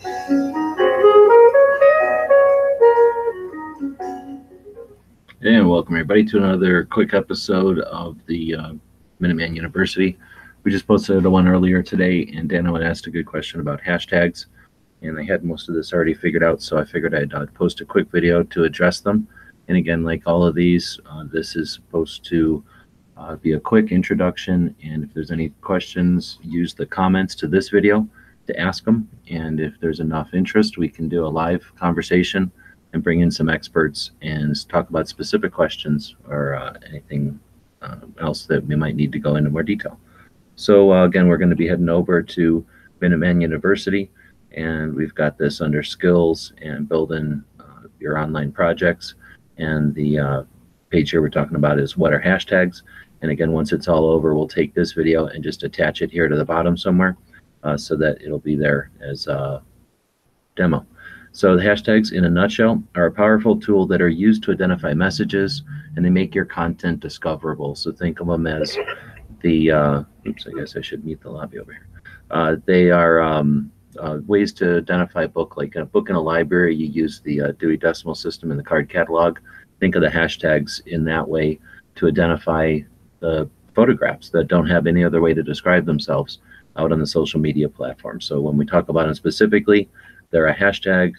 And welcome everybody to another quick episode of the Minuteman University. We just posted one earlier today, and Dano had asked a good question about hashtags, and I had most of this already figured out, so I figured I'd post a quick video to address them. And again, like all of these, this is supposed to be a quick introduction, and if there's any questions, use the comments to this video to ask them, and if there's enough interest, we can do a live conversation and bring in some experts and talk about specific questions or anything else that we might need to go into more detail. So again, we're going to be heading over to Minuteman University, and we've got this under skills and building your online projects. And the page here we're talking about is what are hashtags. And again, once it's all over, we'll take this video and just attach it here to the bottom somewhere so that it'll be there as a demo. So the hashtags, in a nutshell, are a powerful tool that are used to identify messages, and they make your content discoverable. So think of them as the, oops, I guess I should mute the lobby over here. They are ways to identify a book, like a book in a library. You use the Dewey Decimal System in the card catalog. Think of the hashtags in that way to identify the photographs that don't have any other way to describe themselves out on the social media platform. So when we talk about them specifically, they're a hashtag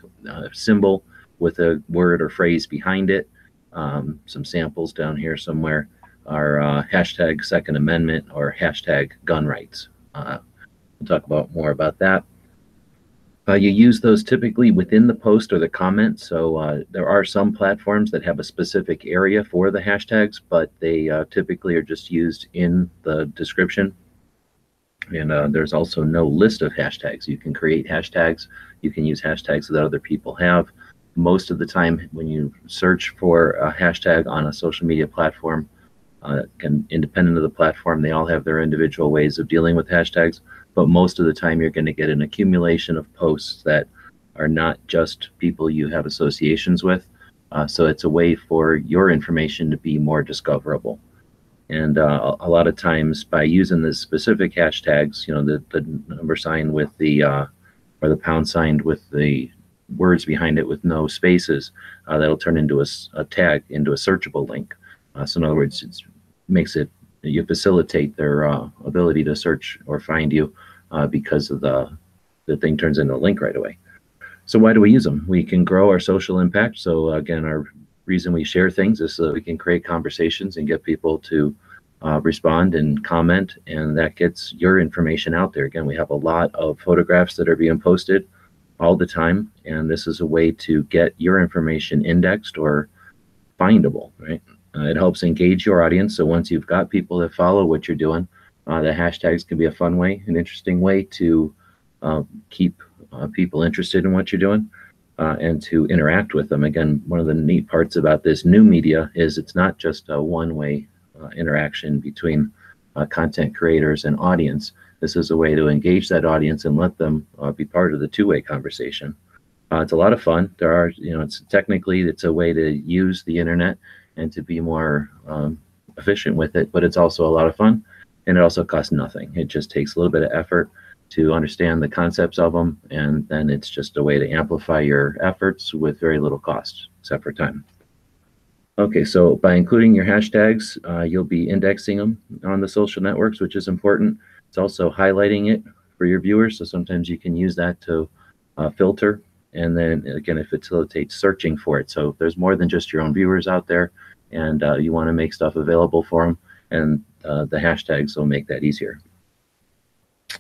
symbol with a word or phrase behind it. Some samples down here somewhere are hashtag Second Amendment or hashtag gun rights. We'll talk more about that. You use those typically within the post or the comment. So there are some platforms that have a specific area for the hashtags, but they typically are just used in the description. And there's also no list of hashtags. You can create hashtags. You can use hashtags that other people have. Most of the time when you search for a hashtag on a social media platform, independent of the platform, they all have their individual ways of dealing with hashtags. But most of the time you're going to get an accumulation of posts that are not just people you have associations with. So it's a way for your information to be more discoverable. And a lot of times by using the specific hashtags, you know, the number sign with the, or the pound sign with the words behind it with no spaces, that'll turn into a tag, into a searchable link. So in other words, it makes it, you facilitate their ability to search or find you because of the thing turns into a link right away. So why do we use them? We can grow our social impact. So again, our reason we share things is so that we can create conversations and get people to respond and comment, and that gets your information out there. Again, we have a lot of photographs that are being posted all the time, and this is a way to get your information indexed or findable, right? It helps engage your audience. So once you've got people that follow what you're doing, the hashtags can be a fun way, an interesting way to keep people interested in what you're doing. And to interact with them. Again, one of the neat parts about this new media is it's not just a one-way interaction between content creators and audience. This is a way to engage that audience and let them be part of the two-way conversation. It's a lot of fun. There are, you know, it's a way to use the internet and to be more efficient with it, but it's also a lot of fun, and it also costs nothing. It just takes a little bit of effort to understand the concepts of them, and then it's just a way to amplify your efforts with very little cost, except for time. Okay, so by including your hashtags, you'll be indexing them on the social networks, which is important. It's also highlighting it for your viewers, so sometimes you can use that to filter, and then again, it facilitates searching for it. So if there's more than just your own viewers out there, and you want to make stuff available for them, and the hashtags will make that easier.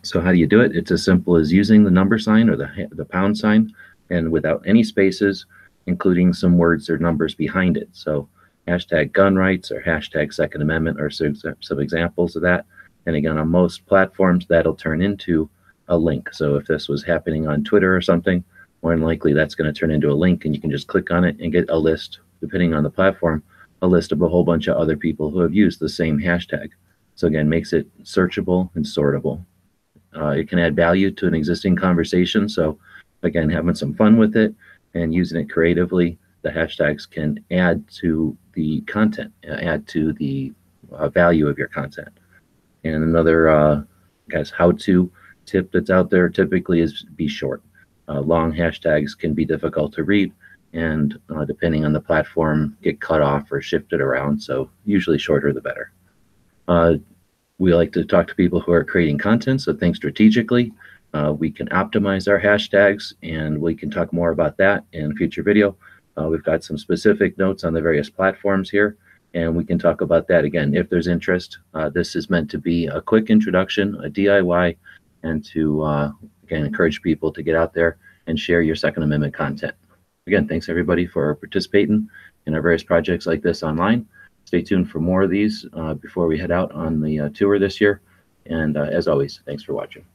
So how do you do it? It's as simple as using the number sign or the pound sign, and without any spaces, including some words or numbers behind it. So hashtag gun rights or hashtag Second Amendment are some examples of that. And again, on most platforms, that'll turn into a link. So if this was happening on Twitter or something, more than likely that's going to turn into a link, and you can just click on it and get a list, depending on the platform, a list of a whole bunch of other people who have used the same hashtag. So again, makes it searchable and sortable. It can add value to an existing conversation. So again, having some fun with it and using it creatively, the hashtags can add to the content, add to the value of your content. And another how-to tip that's out there typically is be short. Long hashtags can be difficult to read, and depending on the platform, get cut off or shifted around. So usually shorter the better. We like to talk to people who are creating content, so think strategically. We can optimize our hashtags, and we can talk more about that in a future video. We've got some specific notes on the various platforms here, and we can talk about that again if there's interest. This is meant to be a quick introduction, a DIY, and to again encourage people to get out there and share your Second Amendment content. Again, thanks everybody for participating in our various projects like this online. Stay tuned for more of these before we head out on the tour this year. And as always, thanks for watching.